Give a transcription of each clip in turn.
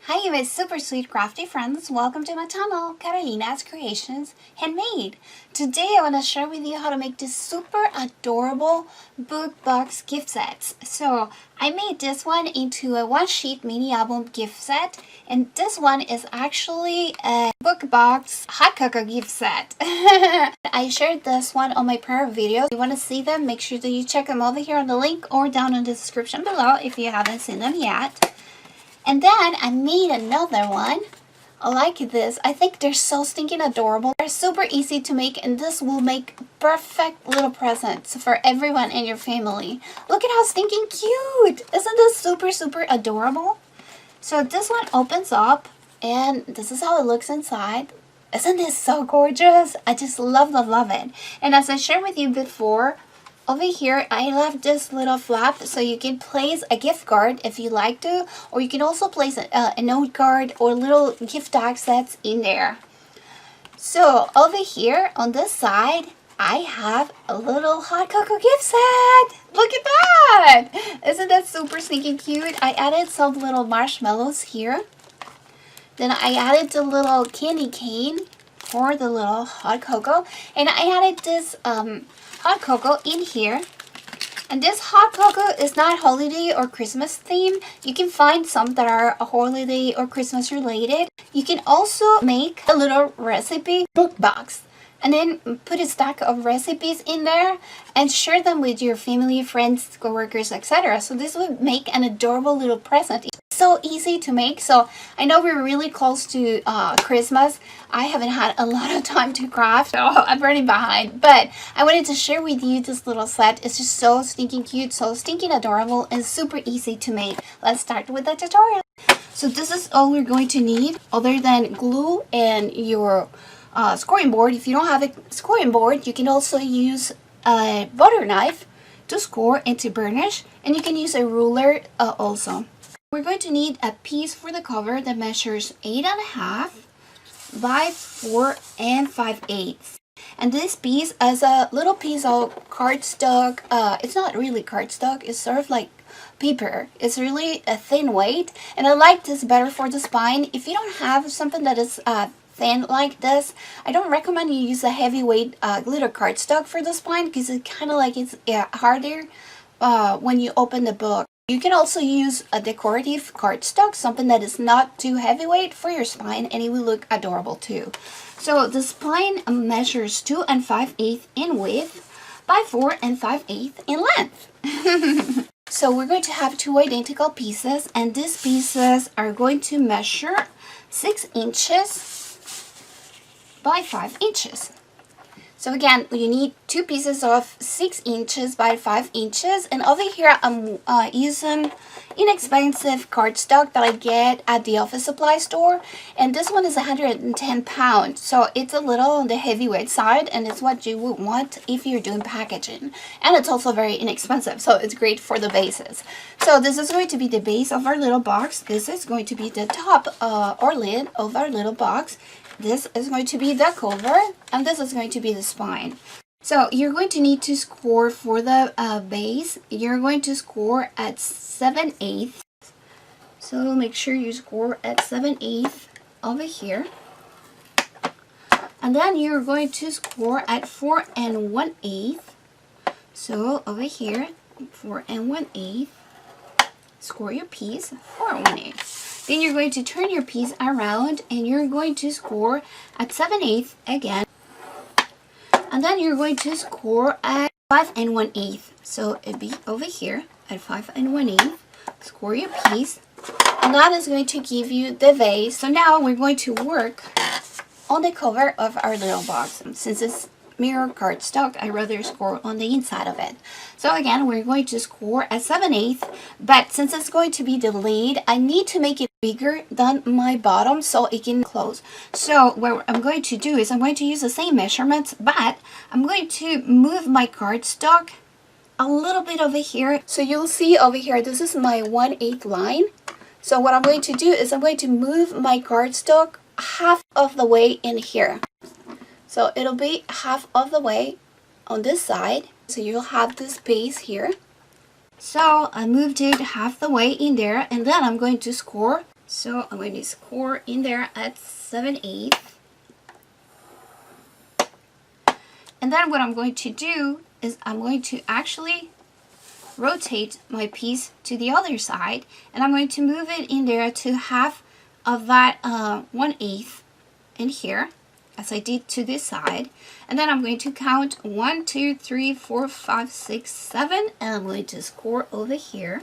Hi my super sweet crafty friends, welcome to my channel, Carolina's Creations Handmade. Today I want to share with you how to make this super adorable book box gift sets. So I made this one into a one sheet mini album gift set, and this one is actually a book box hot cocoa gift set. I shared this one on my prior videos. If you want to see them, make sure that you check them over here on the link or down in the description below if you haven't seen them yet. And then I made another one like this. I think they're so stinking adorable. They're super easy to make, and this will make perfect little presents for everyone in your family. Look at how stinking cute! Isn't this super adorable? So this one opens up, and this is how it looks inside. Isn't this so gorgeous? I just love it. And as I shared with you before, over here, I left this little flap so you can place a gift card if you like to, or you can also place a note card or little gift tag sets in there. So over here on this side, I have a little hot cocoa gift set. Look at that! Isn't that super sneaky cute? I added some little marshmallows here. Then I added the little candy cane for the little hot cocoa, and I added this hot cocoa in here. And this hot cocoa is not holiday or Christmas themed. You can find some that are holiday or Christmas related. You can also make a little recipe book box and then put a stack of recipes in there and share them with your family, friends, coworkers, etc. So this would make an adorable little present. It's so easy to make. So I know we're really close to Christmas. I haven't had a lot of time to craft, so I'm running behind, but I wanted to share with you this little set. It's just so stinking cute, so stinking adorable, and super easy to make. Let's start with the tutorial. So this is all we're going to need other than glue and your scoring board. If you don't have a scoring board, you can also use a butter knife to score and to burnish, and you can use a ruler also. We're going to need a piece for the cover that measures 8.5 by 4 5/8. And this piece is a little piece of cardstock. It's not really cardstock, it's sort of like paper. It's really a thin weight, and I like this better for the spine. If you don't have something that is thin like this, I don't recommend you use a heavyweight glitter cardstock for the spine, because it kind of like it's harder when you open the book. You can also use a decorative cardstock, something that is not too heavyweight for your spine, and it will look adorable too. So the spine measures 2 5/8 in width by 4 5/8 in length. So we're going to have two identical pieces, and these pieces are going to measure 6 inches by 5 inches. So again, you need two pieces of 6 inches by 5 inches, and over here I'm using inexpensive cardstock that I get at the office supply store, and this one is 110 pounds, so it's a little on the heavyweight side, and it's what you would want if you're doing packaging. And it's also very inexpensive, so it's great for the bases. So this is going to be the base of our little box. This is going to be the top or lid of our little box. This is going to be the cover, and this is going to be the spine. So you're going to need to score for the base. You're going to score at 7/8. So make sure you score at 7/8 over here. And then you're going to score at 4 1/8. So over here, 4 1/8. Score your piece, 4 1/8. Then you're going to turn your piece around, and you're going to score at 7/8 again. And then you're going to score at 5 1/8. So it'd be over here at 5 1/8. Score your piece, and that is going to give you the vase. So now we're going to work on the cover of our little box. And since it's mirror cardstock, I rather score on the inside of it. So again, we're going to score at 7/8, but since it's going to be delayed, I need to make it bigger than my bottom so it can close. So what I'm going to do is I'm going to use the same measurements, but I'm going to move my cardstock a little bit over here. So you'll see over here, this is my 1/8 line. So what I'm going to do is I'm going to move my cardstock half of the way in here. So it'll be half of the way on this side. So you'll have this space here. So I moved it half the way in there, and then I'm going to score So I'm going to score in there at 7/8. And then what I'm going to do is I'm going to actually rotate my piece to the other side, and I'm going to move it in there to half of that 1/8 in here, as I did to this side. And then I'm going to count 1, 2, 3, 4, 5, 6, 7, and I'm going to score over here.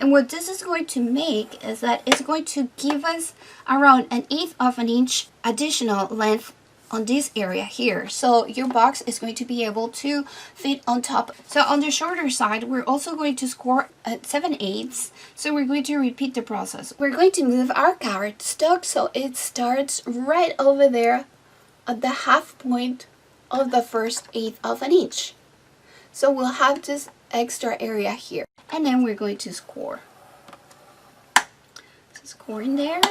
And what this is going to make is that it's going to give us around 1/8 of an inch additional length on this area here. So your box is going to be able to fit on top. So on the shorter side, we're also going to score at 7/8. So we're going to repeat the process. We're going to move our cardstock so it starts right over there at the half point of the first 1/8 of an inch. So we'll have this extra area here. And then we're going to score. So score in there.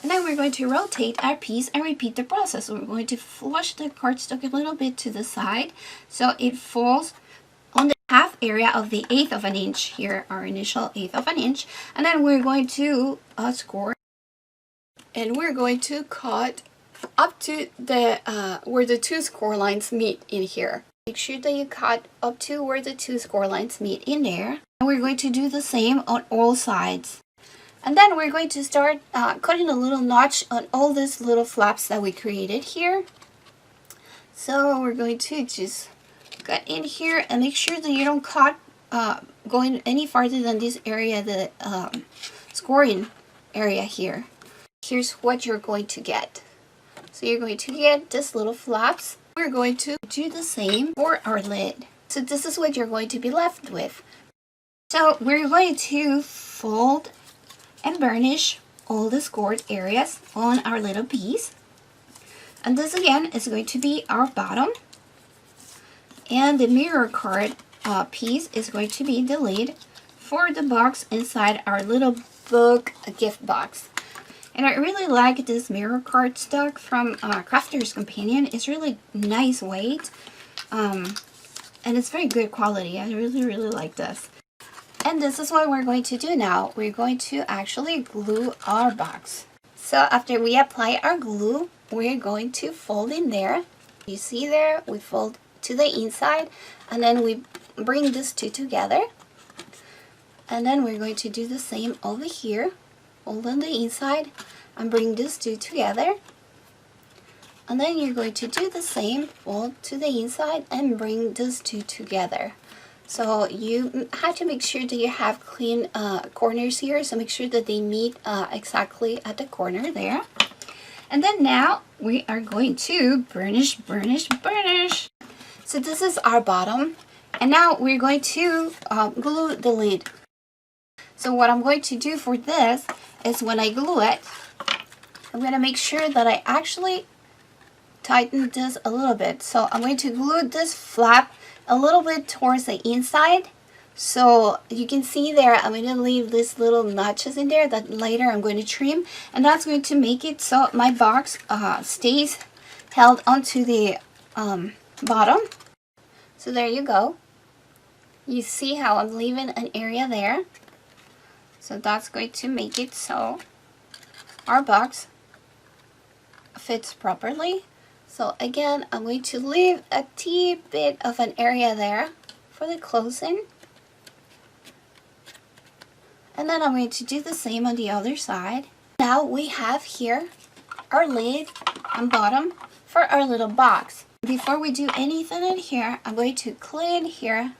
And then we're going to rotate our piece and repeat the process. We're going to flush the cardstock a little bit to the side so it falls on the half area of the 1/8 of an inch here, our initial 1/8 of an inch. And then we're going to score, and we're going to cut up to the where the two score lines meet in here. Make sure that you cut up to where the two score lines meet in there. And we're going to do the same on all sides. And then we're going to start cutting a little notch on all these little flaps that we created here. So we're going to just cut in here and make sure that you don't cut going any farther than this area, the scoring area here. Here's what you're going to get. So you're going to get this little flaps. We're going to do the same for our lid. So this is what you're going to be left with. So we're going to fold and burnish all the scored areas on our little piece. And this again is going to be our bottom. And the mirror card piece is going to be the lid for the box inside our little book gift box. And I really like this mirror cardstock from Crafter's Companion. It's really nice weight. And it's very good quality. I really like this. And this is what we're going to do now. We're going to actually glue our box. So after we apply our glue, we're going to fold in there. You see there, we fold to the inside, and then we bring these two together. And then we're going to do the same over here. Fold on the inside and bring these two together. And then you're going to do the same, fold to the inside and bring these two together. So you have to make sure that you have clean corners here. So make sure that they meet exactly at the corner there. And then now we are going to burnish. So this is our bottom. And now we're going to glue the lid. So what I'm going to do for this is when I glue it, I'm going to make sure that I actually tighten this a little bit. So I'm going to glue this flap a little bit towards the inside. So you can see there, I'm going to leave these little notches in there that later I'm going to trim. And that's going to make it so my box stays held onto the bottom. So there you go. You see how I'm leaving an area there. So that's going to make it so our box fits properly. So again, I'm going to leave a teeny bit of an area there for the closing. And then I'm going to do the same on the other side. Now we have here our lid and bottom for our little box. Before we do anything in here, I'm going to clean here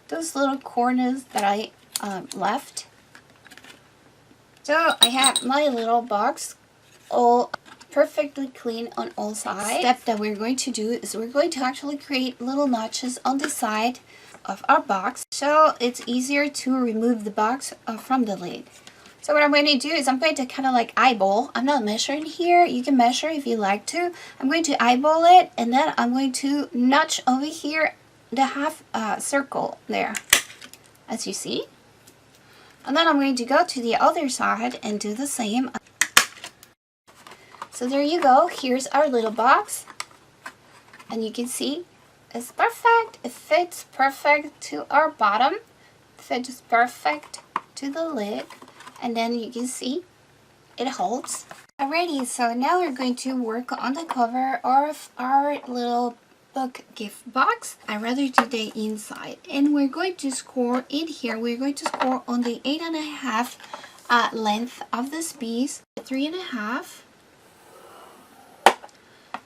those little corners that I left. So I have my little box all perfectly clean on all sides. The step that we're going to do is we're going to actually create little notches on the side of our box so it's easier to remove the box from the lid. So what I'm going to do is I'm going to kind of like eyeball. I'm not measuring here. You can measure if you like to. I'm going to eyeball it, and then I'm going to notch over here the half circle there, as you see. And then I'm going to go to the other side and do the same. So there you go. Here's our little box. And you can see it's perfect. It fits perfect to our bottom. It fits perfect to the lid. And then you can see it holds. Alrighty, so now we're going to work on the cover of our little book gift box. I'd rather do the inside, and we're going to score in here. We're going to score on the 8.5 length of this piece, 3.5,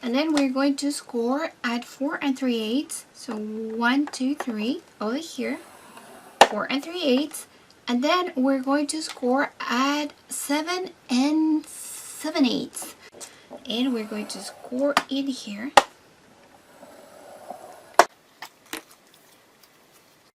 and then we're going to score at 4 3/8. So 1, 2, 3 over here, 4 3/8, and then we're going to score at 7 7/8, and we're going to score in here.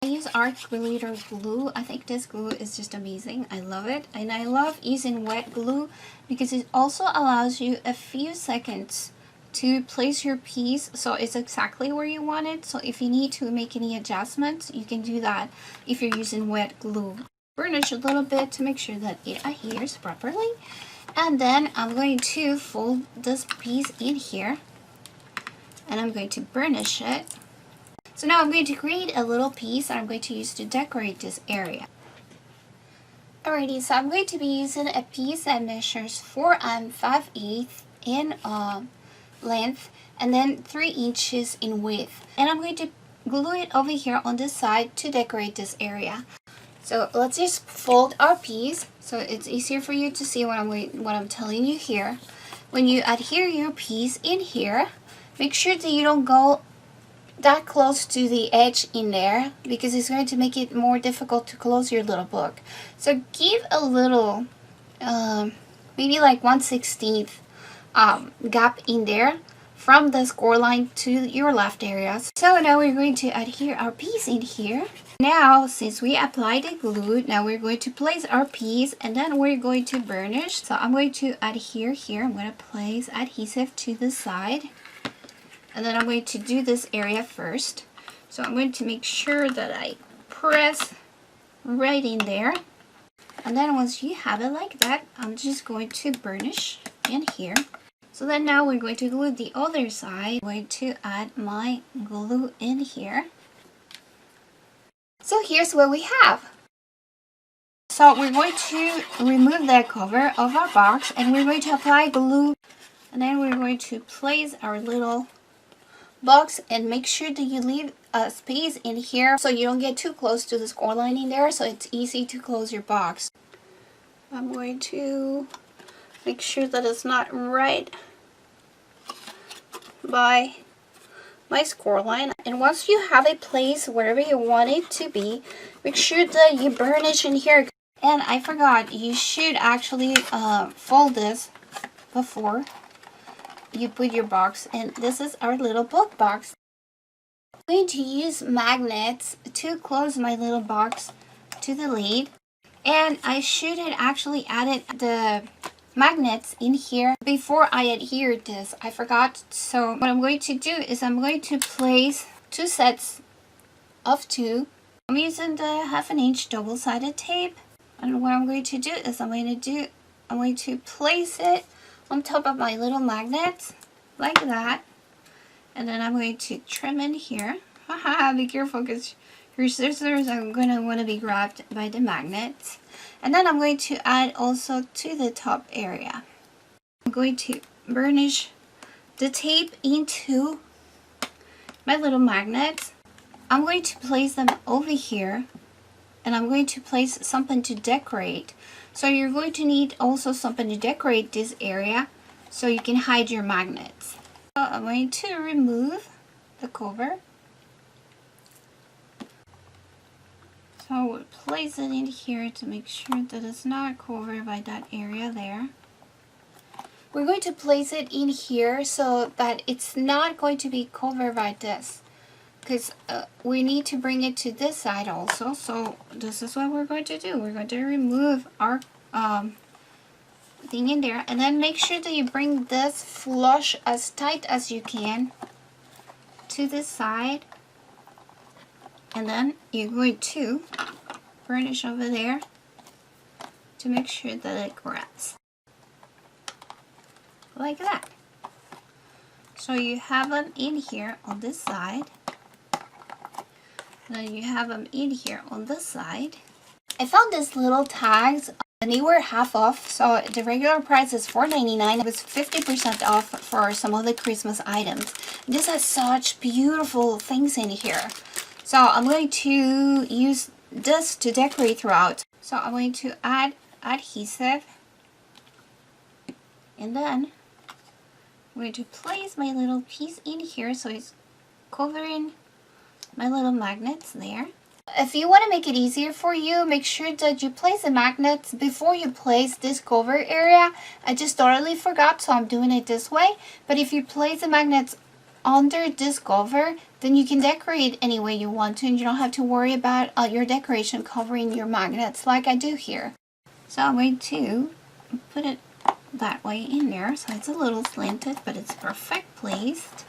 I use art glitter glue. I think this glue is just amazing. I love it, and I love using wet glue because it also allows you a few seconds to place your piece so it's exactly where you want it. So if you need to make any adjustments, you can do that if you're using wet glue. Burnish a little bit to make sure that it adheres properly, and then I'm going to fold this piece in here, and I'm going to burnish it. So now I'm going to create a little piece that I'm going to use to decorate this area. Alrighty, so I'm going to be using a piece that measures 4 5/8 in length and then 3 inches in width. And I'm going to glue it over here on this side to decorate this area. So let's just fold our piece so it's easier for you to see what I'm telling you here. When you adhere your piece in here, make sure that you don't go that close to the edge in there because it's going to make it more difficult to close your little book. So give a little, maybe like 1/16 gap in there from the score line to your left area. So now we're going to adhere our piece in here. Now, since we applied the glue, now we're going to place our piece, and then we're going to burnish. So I'm going to adhere here. I'm going to place adhesive to the side, and then I'm going to do this area first. So I'm going to make sure that I press right in there, and then once you have it like that, I'm just going to burnish in here. So then now we're going to glue the other side. I'm going to add my glue in here. So here's what we have. So we're going to remove the cover of our box, and we're going to apply glue, and then we're going to place our little box, and make sure that you leave a space in here so you don't get too close to the score line in there, so it's easy to close your box. I'm going to make sure that it's not right by my score line. And once you have a place wherever you want it to be, make sure that you burnish in here. And I forgot, you should actually fold this before you put your box, and this is our little book box. I'm going to use magnets to close my little box to the lid, and I should have actually added the magnets in here before I adhered this. I forgot. So what I'm going to do is I'm going to place 2 sets of 2. I'm using the 1/2 inch double-sided tape, and what I'm going to do is I'm going to place it on top of my little magnets like that, and then I'm going to trim in here. Haha, be careful because your scissors are going to want to be grabbed by the magnets. And then I'm going to add also to the top area. I'm going to burnish the tape into my little magnets. I'm going to place them over here, and I'm going to place something to decorate. So you're going to need also something to decorate this area so you can hide your magnets. So I'm going to remove the cover. So I will place it in here to make sure that it's not covered by that area there. We're going to place it in here so that it's not going to be covered by this, because we need to bring it to this side also. So this is what we're going to do. We're going to remove our thing in there, and then make sure that you bring this flush as tight as you can to this side, and then you're going to burnish over there to make sure that it grabs like that. So you have them in here on this side, and then you have them in here on this side. I found these little tags And they were half off, so the regular price is $4.99. It was 50% off for some of the Christmas items. This has such beautiful things in here. So I'm going to use this to decorate throughout. So I'm going to add adhesive. And then I'm going to place my little piece in here so it's covering my little magnets there. If you want to make it easier for you, make sure that you place the magnets before you place this cover area. I just totally forgot, so I'm doing it this way. But if you place the magnets under this cover, then you can decorate any way you want to, and you don't have to worry about your decoration covering your magnets like I do here. So I'm going to put it that way in there, so it's a little slanted, but it's perfect placed.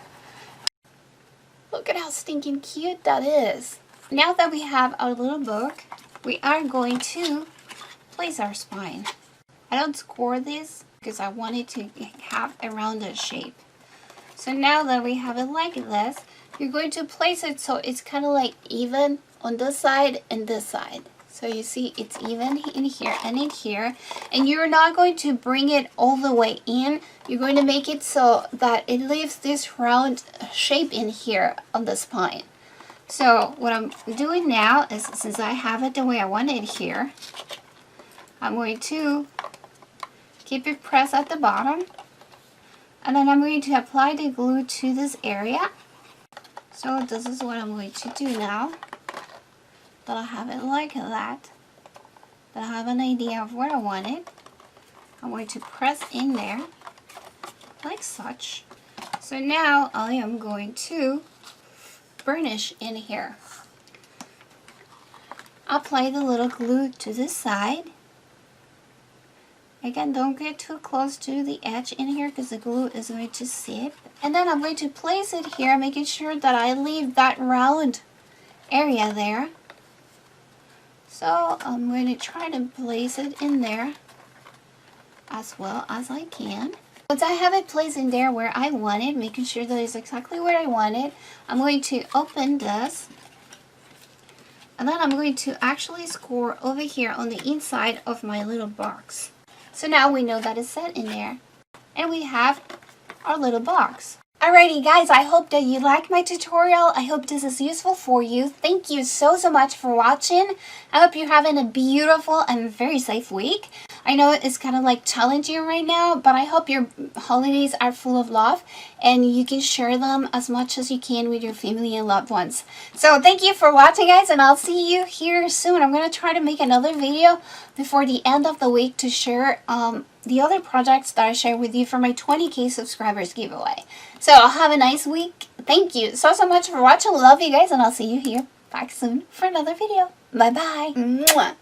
Look at how stinking cute that is. Now that we have our little book, we are going to place our spine. I don't score this because I want it to have a rounded shape. So now that we have it like this, you're going to place it so it's kind of like even on this side and this side. So you see it's even in here and in here. And you're not going to bring it all the way in. You're going to make it so that it leaves this round shape in here on the spine. So what I'm doing now is, since I have it the way I want it here, I'm going to keep it pressed at the bottom. And then I'm going to apply the glue to this area. So this is what I'm going to do now. That I have it like that. That I have an idea of where I want it. I'm going to press in there, like such. So now I am going to burnish in here. Apply the little glue to this side. Again, don't get too close to the edge in here because the glue is going to sip. And then I'm going to place it here, making sure that I leave that round area there. So I'm going to try to place it in there as well as I can. Once I have it placed in there where I want it, making sure that it's exactly where I want it, I'm going to open this. And then I'm going to actually score over here on the inside of my little box. So now we know that it's set in there. And we have our little box. Alrighty guys, I hope that you like my tutorial. I hope this is useful for you. Thank you so much for watching. I hope you're having a beautiful and very safe week. I know it's kind of like challenging right now, but I hope your holidays are full of love and you can share them as much as you can with your family and loved ones. So thank you for watching guys, and I'll see you here soon. I'm going to try to make another video before the end of the week to share the other projects that I share with you for my 20K subscribers giveaway. So have a nice week. Thank you so much for watching. Love you guys, and I'll see you here back soon for another video. Bye bye. Mwah.